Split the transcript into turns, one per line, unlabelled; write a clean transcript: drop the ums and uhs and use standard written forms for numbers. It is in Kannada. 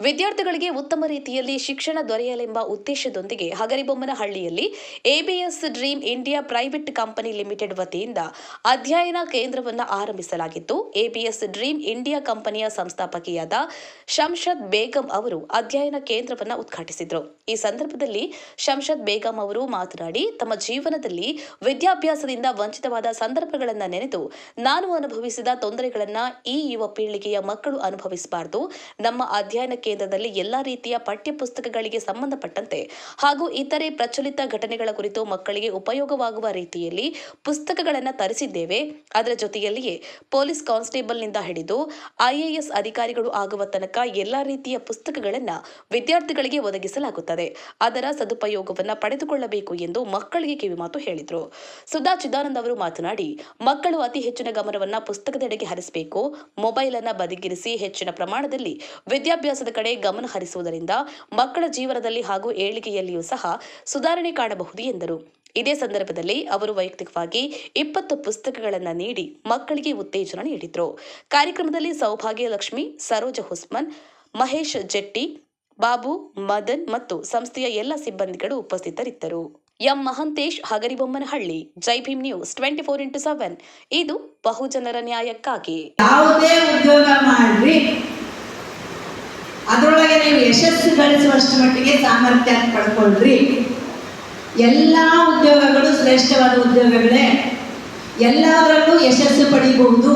ವಿದ್ಯಾರ್ಥಿಗಳಿಗೆ ಉತ್ತಮ ರೀತಿಯಲ್ಲಿ ಶಿಕ್ಷಣ ದೊರೆಯಲೆಂಬ ಉದ್ದೇಶದೊಂದಿಗೆ ಹಗರಿಬೊಮ್ಮನಹಳ್ಳಿಯಲ್ಲಿ ABS dream India private company limited ವತಿಯಿಂದ ಅಧ್ಯಯನ ಕೇಂದ್ರವನ್ನು ಆರಂಭಿಸಲಾಗಿತ್ತು. ಎಬಿಎಸ್ ಡ್ರೀಮ್ ಇಂಡಿಯಾ ಕಂಪನಿಯ ಸಂಸ್ಥಾಪಕಿಯಾದ ಶಂಷದ್ ಬೇಗಂ ಅವರು ಅಧ್ಯಯನ ಕೇಂದ್ರವನ್ನು ಉದ್ಘಾಟಿಸಿದರು. ಈ ಸಂದರ್ಭದಲ್ಲಿ ಶಂಷದ್ ಬೇಗಂ ಅವರು ಮಾತನಾಡಿ, ತಮ್ಮ ಜೀವನದಲ್ಲಿ ವಿದ್ಯಾಭ್ಯಾಸದಿಂದ ವಂಚಿತವಾದ ಸಂದರ್ಭಗಳನ್ನು ನೆನೆದು ನಾನು ಅನುಭವಿಸಿದ ತೊಂದರೆಗಳನ್ನು ಈ ಯುವ ಪೀಳಿಗೆಯ ಮಕ್ಕಳು ಅನುಭವಿಸಬಾರದು. ನಮ್ಮ ಅಧ್ಯಯನ ಕೇಂದ್ರದಲ್ಲಿ ಎಲ್ಲಾ ರೀತಿಯ ಪಠ್ಯ ಪುಸ್ತಕಗಳಿಗೆ ಸಂಬಂಧಪಟ್ಟಂತೆ ಹಾಗೂ ಇತರೆ ಪ್ರಚಲಿತ ಘಟನೆಗಳ ಕುರಿತು ಮಕ್ಕಳಿಗೆ ಉಪಯೋಗವಾಗುವ ರೀತಿಯಲ್ಲಿ ಪುಸ್ತಕಗಳನ್ನು ತರಿಸಿದ್ದೇವೆ. ಅದರ ಜೊತೆಯಲ್ಲಿಯೇ ಪೊಲೀಸ್ ಕಾನ್ಸ್ಟೇಬಲ್ನಿಂದ ಹಿಡಿದು ಐಎಎಸ್ ಅಧಿಕಾರಿಗಳು ಆಗುವ ತನಕ ಎಲ್ಲಾ ರೀತಿಯ ಪುಸ್ತಕಗಳನ್ನು ವಿದ್ಯಾರ್ಥಿಗಳಿಗೆ ಒದಗಿಸಲಾಗುತ್ತದೆ. ಅದರ ಸದುಪಯೋಗವನ್ನು ಪಡೆದುಕೊಳ್ಳಬೇಕು ಎಂದು ಮಕ್ಕಳಿಗೆ ಕಿವಿಮಾತು ಹೇಳಿದರು. ಸುಧಾ ಚಿದಾನಂದ್ ಅವರು ಮಾತನಾಡಿ, ಮಕ್ಕಳು ಅತಿ ಹೆಚ್ಚಿನ ಗಮನವನ್ನು ಪುಸ್ತಕದೆಡೆಗೆ ಹರಿಸಬೇಕು. ಮೊಬೈಲ್ ಅನ್ನು ಬದಿಗಿರಿಸಿ ಹೆಚ್ಚಿನ ಪ್ರಮಾಣದಲ್ಲಿ ವಿದ್ಯಾಭ್ಯಾಸದ ಕಡೆ ಗಮನ ಹರಿಸುವುದರಿಂದ ಮಕ್ಕಳ ಜೀವನದಲ್ಲಿ ಹಾಗೂ ಏಳಿಗೆಯಲ್ಲಿಯೂ ಸಹ ಸುಧಾರಣೆ ಕಾಣಬಹುದು ಎಂದರು. ಇದೇ ಸಂದರ್ಭದಲ್ಲಿ ಅವರು ವೈಯಕ್ತಿಕವಾಗಿ 20 ಪುಸ್ತಕಗಳನ್ನು ನೀಡಿ ಮಕ್ಕಳಿಗೆ ಉತ್ತೇಜನ ನೀಡಿದರು. ಕಾರ್ಯಕ್ರಮದಲ್ಲಿ ಸೌಭಾಗ್ಯ ಲಕ್ಷ್ಮಿ, ಸರೋಜ ಹುಸ್ಮನ್, ಮಹೇಶ್ ಜೆಟ್ಟಿ, ಬಾಬು, ಮದನ್ ಮತ್ತು ಸಂಸ್ಥೆಯ ಎಲ್ಲ ಸಿಬ್ಬಂದಿಗಳು ಉಪಸ್ಥಿತರಿದ್ದರು. ಎಂ ಮಹಂತೇಶ್, ಹಗರಿಬೊಮ್ಮನಹಳ್ಳಿ, ಜೈ ಭೀಮ್ ನ್ಯೂಸ್ 24x7. ಇದು ಬಹುಜನರ ನ್ಯಾಯಕ್ಕಾಗಿ.
ಯಾವುದೇ ಉದ್ಯೋಗ ಮಾಡ್ರಿ, ಅದರೊಳಗೆ ನೀವು ಯಶಸ್ಸು ಗಳಿಸುವಷ್ಟು ಮಟ್ಟಿಗೆ ಸಾಮರ್ಥ್ಯ ಪಡ್ಕೊಳ್ರಿ. ಎಲ್ಲ ಉದ್ಯೋಗಗಳು ಶ್ರೇಷ್ಠವಾದ ಉದ್ಯೋಗಗಳೇ, ಎಲ್ಲದರಲ್ಲೂ ಯಶಸ್ಸು ಪಡಿಬಹುದು.